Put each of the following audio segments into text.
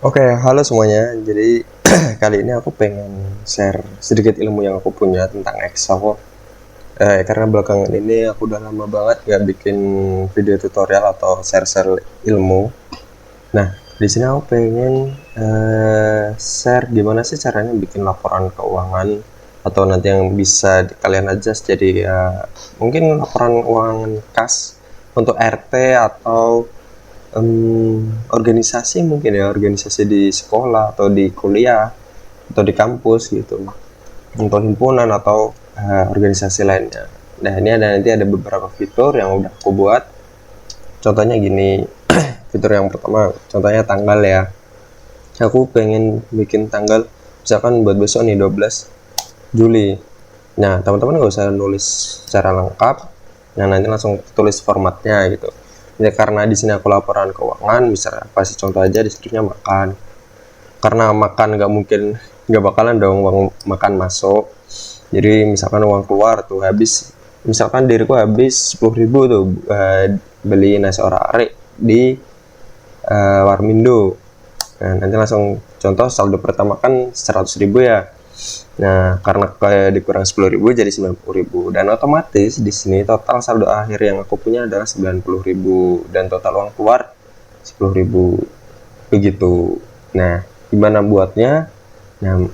Oke, halo semuanya. Jadi kali ini aku pengen share sedikit ilmu yang aku punya tentang Excel. Karena belakangan ini aku udah lama banget gak bikin video tutorial atau share-share ilmu. Nah, di sini aku pengen share gimana sih caranya bikin laporan keuangan atau nanti yang bisa kalian adjust jadi mungkin laporan keuangan kas untuk RT atau organisasi, mungkin ya organisasi di sekolah atau di kuliah atau di kampus gitu, untuk himpunan atau organisasi lainnya. Nah, ini nanti ada beberapa fitur yang udah aku buat. Contohnya gini, fitur yang pertama contohnya tanggal ya. Aku pengen bikin tanggal misalkan buat besok nih 12 Juli. Nah, teman-teman nggak usah nulis secara lengkap. Nah, nanti langsung tulis formatnya gitu. Ya, karena di sini aku laporan keuangan, misalnya kasih contoh aja di situnya makan. Karena makan nggak bakalan dong uang makan masuk. Jadi misalkan uang keluar tuh habis, misalkan diriku habis 10.000 tuh beli nasi orak-arik di Warmindo. Nah, nanti langsung contoh saldo pertama kan 100.000 ya. Nah, karena kayak dikurang 10.000 jadi 90.000, dan otomatis di sini total saldo akhir yang aku punya adalah 90.000 dan total uang keluar 10.000 begitu. Nah, gimana buatnya? Nah,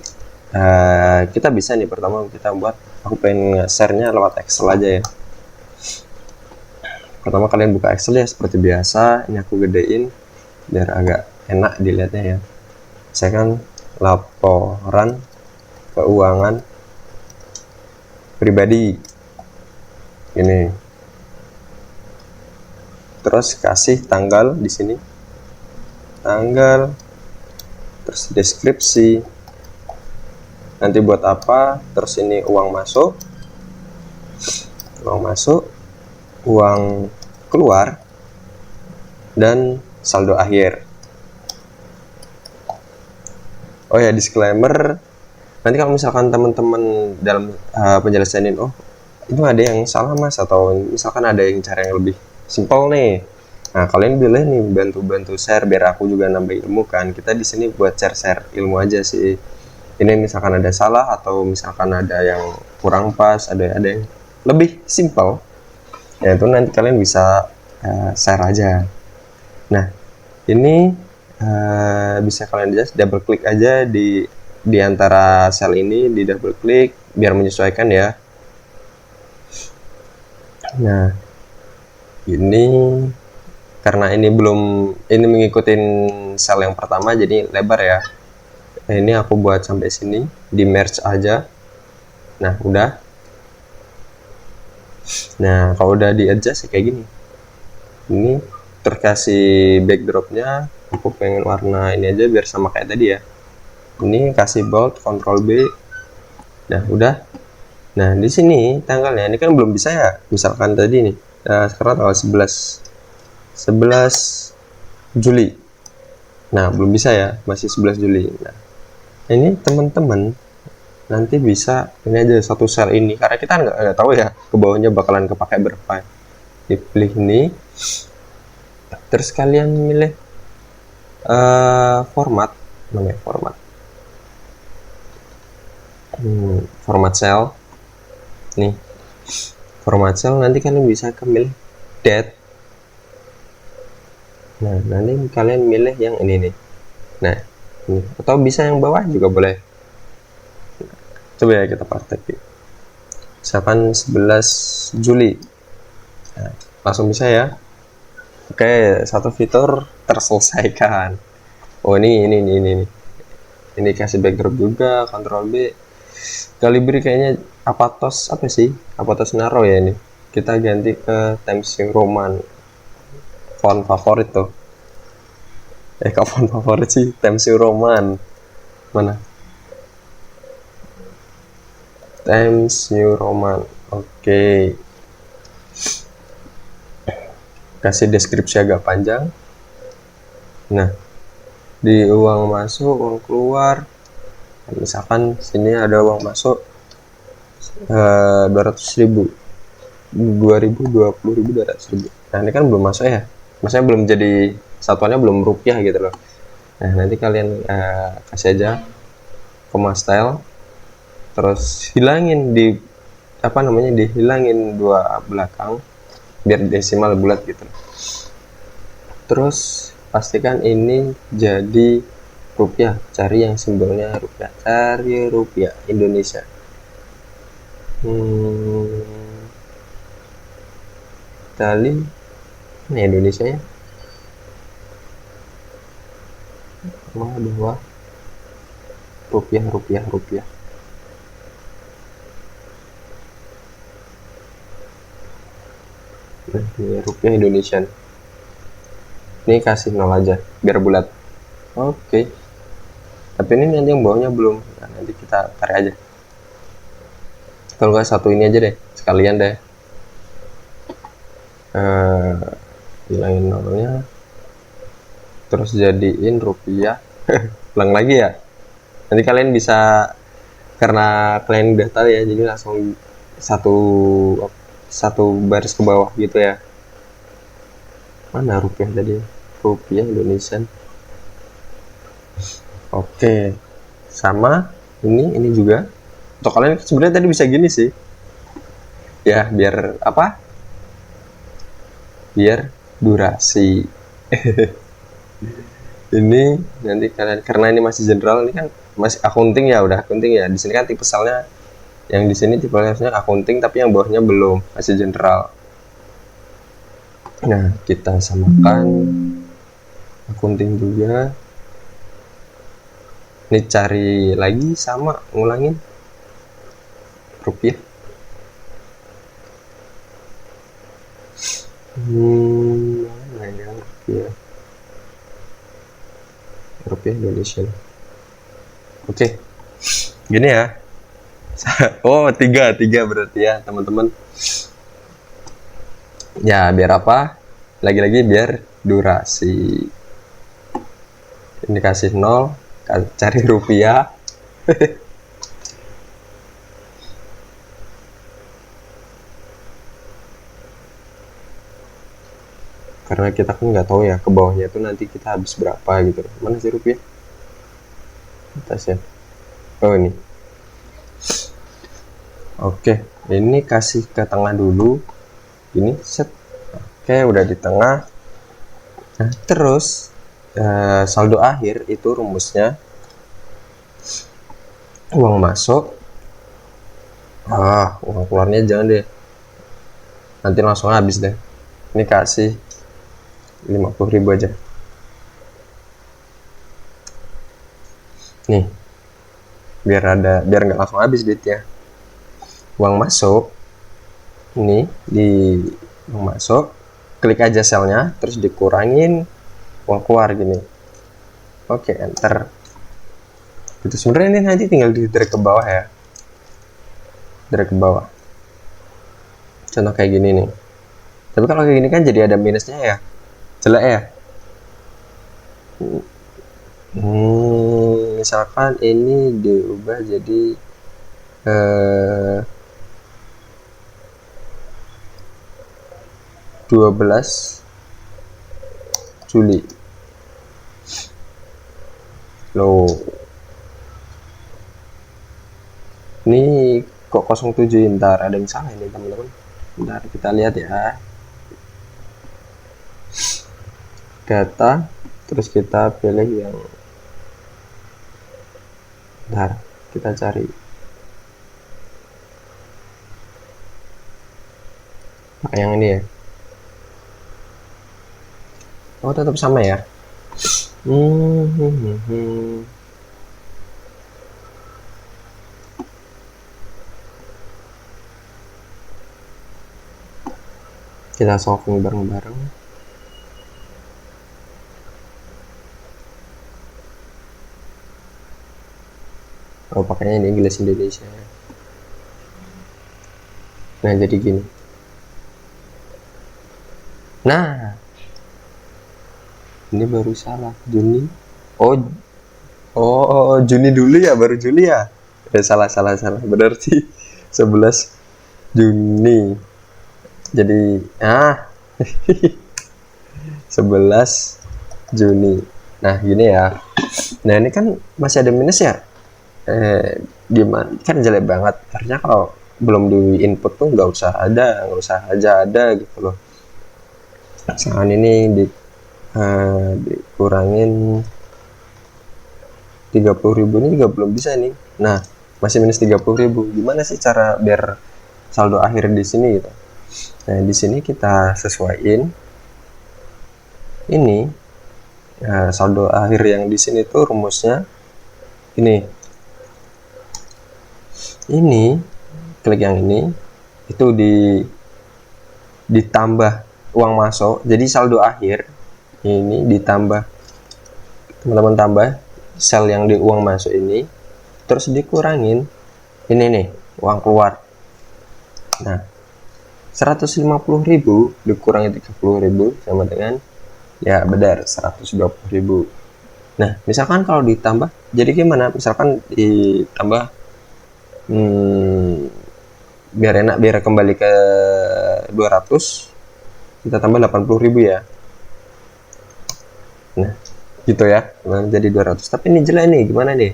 kita bisa nih, pertama kita buat, aku pengen share-nya lewat Excel aja ya. Pertama kalian buka Excel ya seperti biasa. Ini aku gedein biar agak enak dilihatnya ya. Saya kan laporan keuangan pribadi ini, terus kasih tanggal di sini, tanggal, terus deskripsi nanti buat apa, terus ini uang masuk, uang keluar, dan saldo akhir. Oh ya, disclaimer, nanti kalau misalkan teman-teman dalam penjelasan ini, oh itu ada yang salah mas, atau misalkan ada yang cara yang lebih simpel nih, nah kalian boleh nih bantu share biar aku juga nambah ilmu kan. Kita di sini buat share ilmu aja sih. Ini misalkan ada salah atau misalkan ada yang kurang pas, ada yang lebih simpel, ya itu nanti kalian bisa share aja. Nah, ini bisa kalian just double klik aja di antara sel ini, di double klik biar menyesuaikan ya. Nah, ini karena ini mengikuti sel yang pertama jadi lebar ya. Nah, ini aku buat sampai sini, di merge aja. Nah, udah. Nah, kalau udah di adjust kayak gini. Ini terkasih backdropnya, aku pengen warna ini aja biar sama kayak tadi ya. Ini kasih bold, Ctrl B. Nah, udah. Nah, di sini tanggalnya ini kan belum bisa ya. Misalkan tadi nih, sekarang tanggal 11 Juli. Nah, belum bisa ya, masih 11 Juli. Nah, ini teman-teman nanti bisa ini aja satu sel ini, karena kita nggak tahu ya ke bawahnya bakalan kepake berapa. Dipilih ini, terus kalian milih format, namanya format cell nih, format cell. Nanti kalian bisa milih date. Nah, nanti kalian milih yang ini nih. Nah, ini, atau bisa yang bawah juga boleh. Coba ya kita praktek. Misalkan 11 Juli. Nah, langsung bisa ya. Oke, satu fitur terselesaikan. Oh, ini. Ini kasih backdrop juga, Ctrl B. Calibri kayaknya Apatos apa sih? Apatos Naro ya ini. Kita ganti ke Times New Roman. Font favorit tuh. Font favorit sih Times New Roman. Mana? Times New Roman. Oke. Kasih deskripsi agak panjang. Nah, di uang masuk, uang keluar, misalkan sini ada uang masuk 200.000, 200.000. Nah, ini kan belum masuk ya, maksudnya belum jadi satuannya, belum rupiah gitu loh. Nah, nanti kalian kasih aja koma style, terus hilangin dihilangin dua belakang biar desimal bulat gitu. Terus pastikan ini jadi rupiah, cari yang simbolnya rupiah, cari rupiah Indonesia. Itali ini Indonesia ya, bahwa rupiah. Nah, ini rupiah Indonesia. Ini kasih 0 aja biar bulat. Oke. Tapi ini nanti yang bawahnya belum. Nah, nanti kita tarik aja. Kalau nggak satu ini aja deh, sekalian deh. Hilangin 0-nya. Terus jadiin rupiah. Ulang lagi ya. Nanti kalian bisa, karena kalian udah tahu ya, jadi langsung satu baris ke bawah gitu ya. Mana rupiah tadi? Rupiah Indonesia. Oke, sama ini juga. Untuk kalian sebenarnya tadi bisa gini sih, ya biar apa? Biar durasi. Ini nanti kalian, karena ini masih general, ini kan masih akunting ya, udah akunting ya. Di sini kan tipe salnya, yang di sini tipe salnya akunting, tapi yang bawahnya belum, masih general. Nah, kita samakan akunting juga. Ini cari lagi, sama ngulangin rupiah. Mana ya rupiah Indonesia. Oke, gini ya. Oh, tiga berarti ya teman-teman. Ya biar apa? Lagi-lagi biar durasi. Ini kasih 0, cari rupiah. Karena kita kan nggak tahu ya ke bawahnya itu nanti kita habis berapa gitu. Mana sih rupiah? Atasnya. Oh ini. Oke, ini kasih ke tengah dulu. Ini set. Oke, udah di tengah. Nah, terus saldo akhir itu rumusnya uang masuk. Uang keluarnya jangan deh. Nanti langsung habis deh. Ini kasih 50.000 aja. Nih. Biar nggak langsung habis duitnya. Uang masuk ini di uang masuk, klik aja selnya, terus dikurangin uang keluar gini. Oke, enter. Itu sebenarnya ini nanti tinggal di drag ke bawah ya, drag ke bawah. Contoh kayak gini nih. Tapi kalau kayak gini kan jadi ada minusnya ya, jelek ya. Misalkan ini diubah jadi 12 Juli. Loh. Ini kok 07, ntar ada yang salah ini teman-teman. Bentar kita lihat ya. Data, terus kita pilih yang, bentar kita cari. Yang ini ya. Oh, tetap sama ya. Kita solving bareng-bareng. Oh, pakainya ini Inggris Indonesia. Nah, jadi gini. Nah, ini baru salah. Juni. Oh, Juni dulu ya, baru Juli ya. Salah. Benar sih. 11 Juni. Jadi 11 Juni. Nah gini ya, nah ini kan masih ada minus ya, gimana kan jelek banget, harusnya kalau belum di input tuh nggak usah ada, nggak usah aja ada gitu loh. Misalkan ini dikurangin 30.000 ini juga belum bisa nih. Nah masih minus 30.000, gimana sih cara biar saldo akhir di sini gitu. Nah di sini kita sesuaiin ini, saldo akhir yang di sini tuh rumusnya ini klik yang ini, itu ditambah uang masuk, jadi saldo akhir ini ditambah, teman-teman tambah sel yang di uang masuk ini, terus dikurangin ini nih uang keluar. Nah 150.000 dikurangi 30.000 sama dengan ya benar 120.000. Nah misalkan kalau ditambah jadi gimana, misalkan ditambah biar enak, biar kembali ke 200 kita tambah 80.000 ya. Nah gitu ya, jadi 200. Tapi ini jelek nih, gimana nih,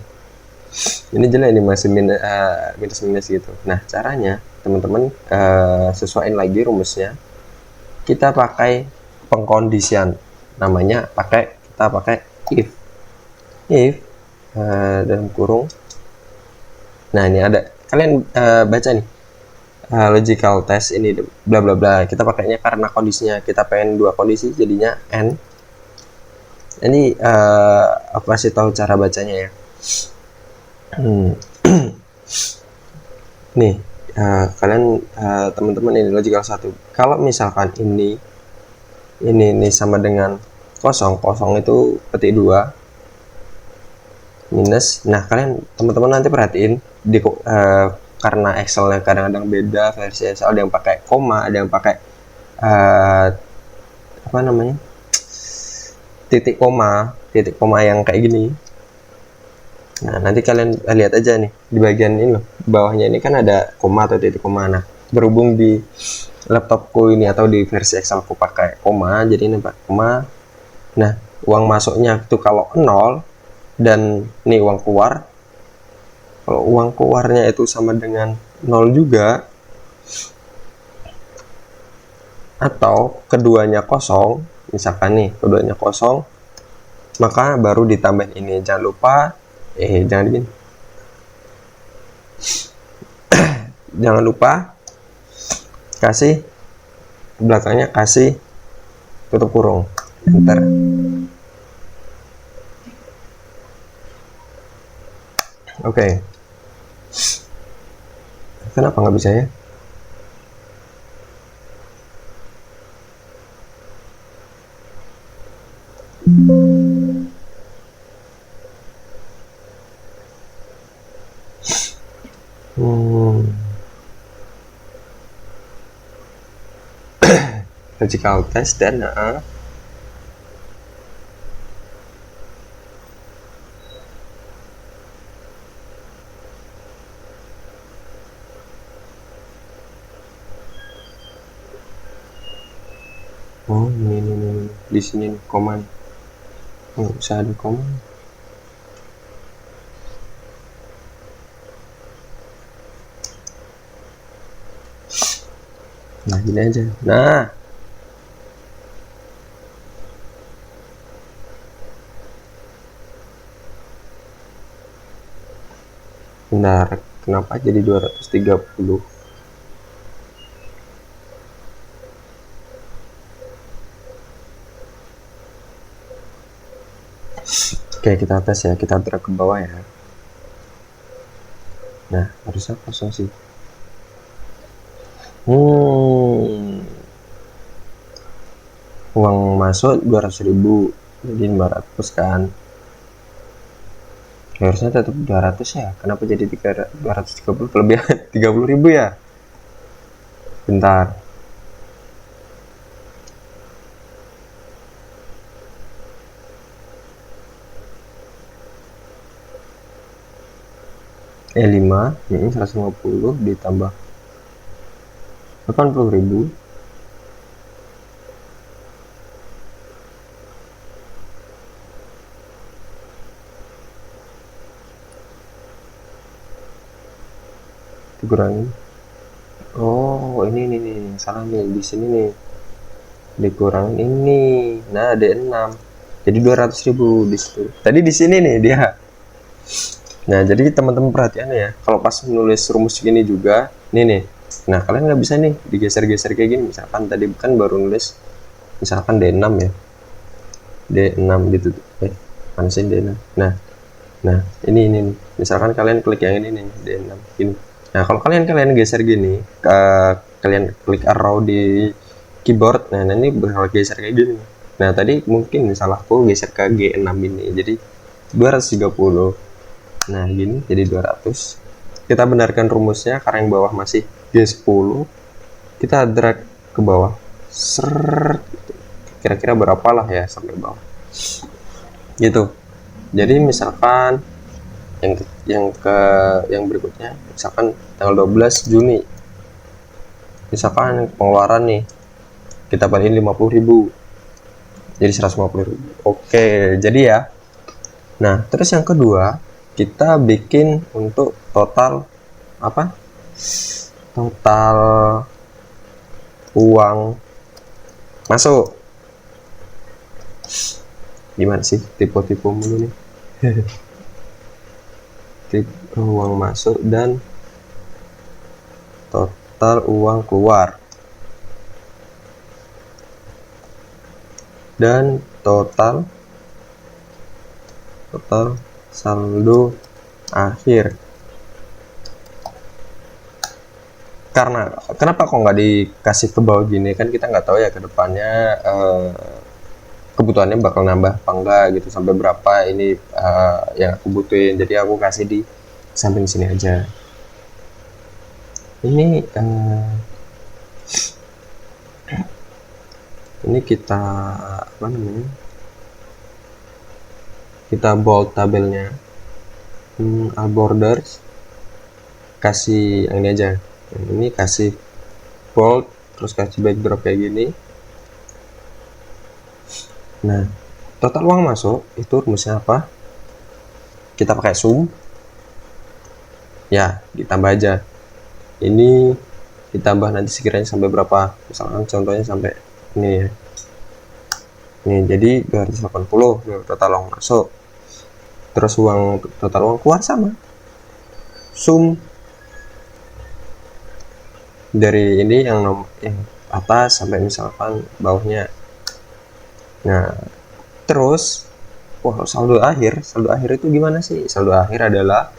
ini jelek nih, masih minus gitu. Nah caranya teman-teman sesuaiin lagi rumusnya, kita pakai pengkondisian, namanya kita pakai if dalam kurung. Nah ini ada, kalian baca nih, logical test ini bla bla bla, kita pakainya karena kondisinya kita pengen dua kondisi jadinya n. Ini aku kasih tahu cara bacanya ya. Nih kalian teman-teman, ini logical 1, kalau misalkan ini sama dengan kosong itu petik 2 minus. Nah kalian teman-teman nanti perhatiin di karena Excelnya kadang-kadang beda versi Excel, ada yang pakai koma, ada yang pakai apa namanya, titik koma yang kayak gini. Nah nanti kalian lihat aja nih di bagian ini loh, di bawahnya ini kan ada koma atau titik koma. Nah berhubung di laptopku ini atau di versi Excel aku pakai koma, jadi ini pakai koma. Nah uang masuknya itu kalau 0 dan nih uang keluar, kalau uang keluarnya itu sama dengan 0 juga atau keduanya kosong, misalkan nih keduanya kosong, maka baru ditambah ini. Jangan lupa jangan gini jangan lupa kasih belakangnya, kasih tutup kurung, enter. Oke. Kenapa nggak bisa ya? Logical test dan oh ini di sini nih koma nih, nggak usah ada koma. Nah gini aja. Nah benar, kenapa jadi 230? Oke kita tes ya, kita drag ke bawah ya. Nah harusnya kosong sih. Uang masuk 200.000 jadi 500 kan, harusnya tetap 200 ya, kenapa jadi 230, kelebihan 30.000 ya. Bentar, E5 150 ditambah 80.000 dikurangin. Oh, ini nih, salah nih di sini nih. Dikurangin ini. Nah, D6. Jadi 200.000 di situ. Tadi di sini nih dia. Nah, jadi teman-teman perhatian ya, kalau pas menulis rumus gini juga, nih. Nah, kalian nggak bisa nih digeser-geser kayak gini. Misalkan tadi kan baru nulis, misalkan D6 ya, D6 gitu. Mana sih D6? Nah, ini nih. Misalkan kalian klik yang ini nih, D6 gini. Nah, kalau kalian geser gini, kalian klik arrow di keyboard, nah ini bakal geser kayak gini. Nah, tadi mungkin salahku geser ke G6 ini, jadi 230. Nah, gini jadi 200. Kita benarkan rumusnya karena yang bawah masih G10. Kita drag ke bawah. Ser, kira-kira berapa lah ya sampai bawah. Gitu. Jadi misalkan yang berikutnya, misalkan tanggal 12 Juni. Misalkan pengeluaran nih kita balikin 50.000. Jadi 150.000. Oke, jadi ya. Nah, terus yang kedua, kita bikin untuk total apa? Total uang masuk. Gimana sih tipe-tipe mulu nih? Tipe uang masuk dan total uang keluar. Dan total saldo akhir. Karena kenapa kok nggak dikasih ke bawah gini, kan kita nggak tahu ya ke depannya kebutuhannya bakal nambah apa enggak gitu, sampai berapa ini yang aku butuhin. Jadi aku kasih di samping sini aja. Ini kita apa namanya, kita bold tabelnya, all borders kasih yang ini aja. Ini kasih bold, terus kasih backdrop kayak gini. Nah, total uang masuk itu rumusnya apa? Kita pakai sum ya, ditambah aja. Ini ditambah nanti sekiranya sampai berapa, misalkan contohnya sampai ini ya. Nih, jadi 280 total uang masuk. Terus total uang keluar sama. Sum dari ini yang atas sampai misalkan bawahnya. Nah, terus saldo akhir itu gimana sih? Saldo akhir adalah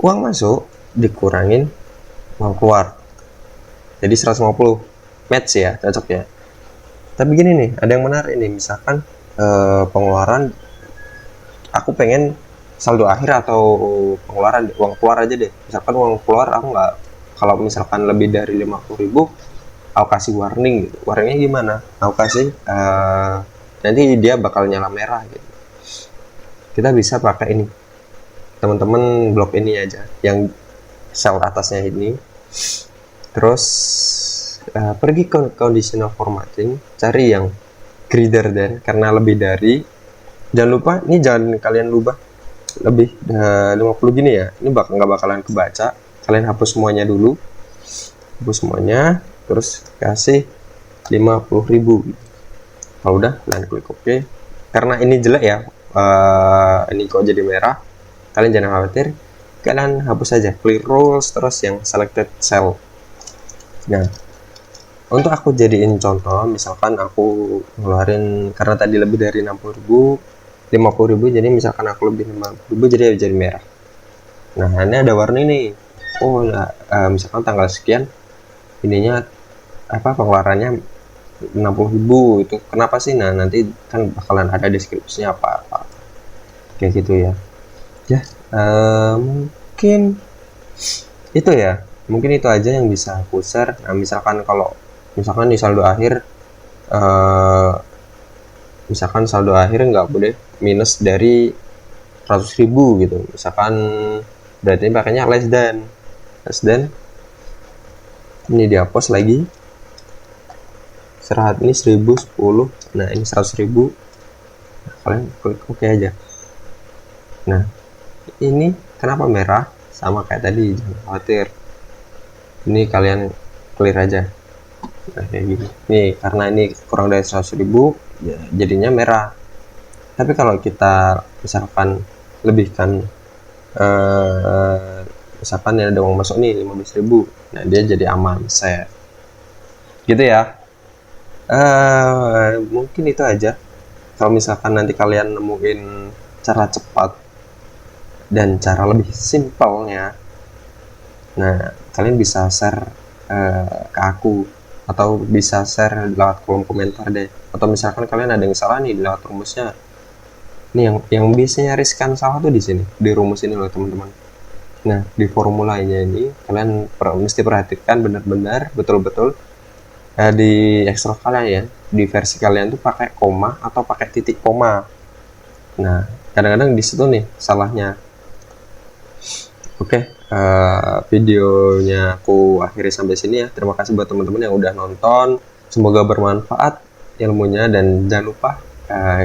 uang masuk dikurangin uang keluar. Jadi 150. Match ya, cocok ya. Tapi gini nih, ada yang menarik nih. Misalkan pengeluaran, aku pengen saldo akhir atau pengeluaran uang keluar aja deh. Misalkan uang keluar aku nggak, kalau misalkan lebih dari 50.000, aku kasih warning gitu. Warningnya gimana? Aku kasih nanti dia bakal nyala merah gitu. Kita bisa pakai ini, teman-teman, blok ini aja, yang sel atasnya ini. Terus pergi ke conditional formatting, cari yang greater than, karena lebih dari. Jangan lupa, ini jangan kalian lupa lebih 50 gini ya, ini nggak bakalan kebaca. Kalian hapus semuanya dulu, hapus semuanya, terus kasih 50.000. Kalau udah, kalian klik OK. Karena ini jelek ya, ini kok jadi merah, kalian jangan khawatir, kalian hapus aja clear rules, terus yang selected cell. Nah, untuk aku jadiin contoh, misalkan aku ngeluarin, karena tadi lebih dari 50.000, jadi misalkan aku lebih 50.000, jadi merah. Nah, ini ada warna ini. Oh ya, misalkan tanggal sekian ininya pengeluarannya 60.000, itu kenapa sih? Nah, nanti kan bakalan ada deskripsinya apa kayak gitu ya. Mungkin itu ya, mungkin itu aja yang bisa aku share. Nah, misalkan di saldo akhir, misalkan saldo akhir nggak boleh minus dari 100.000 gitu, misalkan berarti pakainya less than. Ini dihapus lagi, serat ini 1010. Nah, ini 100.000. Nah, kalian klik OK aja. Nah, ini kenapa merah? sama kayak tadi, jangan khawatir, ini kalian clear aja. Nah, kayak gini nih, karena ini kurang dari 100.000 ya, jadinya merah. Tapi kalau kita misalkan lebihkan, misalkan ya ada uang masuk nih 15.000, nah dia jadi aman set gitu ya. Mungkin itu aja. Kalau misalkan nanti kalian nemuin cara cepat dan cara lebih simpelnya, nah kalian bisa share ke aku, atau bisa share lewat kolom komentar deh. Atau misalkan kalian ada yang salah nih lewat rumusnya, nih yang biasanya riskan salah tuh di sini, di rumus ini loh teman-teman. Nah, di formulanya ini kalian mesti perhatikan benar-benar betul-betul, di Excel kalian ya, di versi kalian tuh pakai koma atau pakai titik koma. Nah, kadang-kadang di situ nih salahnya. Oke, videonya aku akhiri sampai sini ya. Terima kasih buat teman-teman yang udah nonton. Semoga bermanfaat ilmunya, dan jangan lupa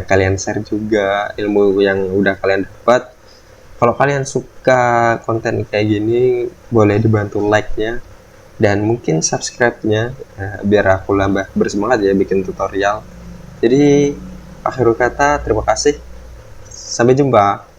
kalian share juga ilmu yang udah kalian dapat. Kalau kalian suka konten kayak gini, boleh dibantu like-nya dan mungkin subscribe-nya, biar aku tambah bersemangat ya bikin tutorial. Jadi akhir kata, terima kasih. Sampai jumpa.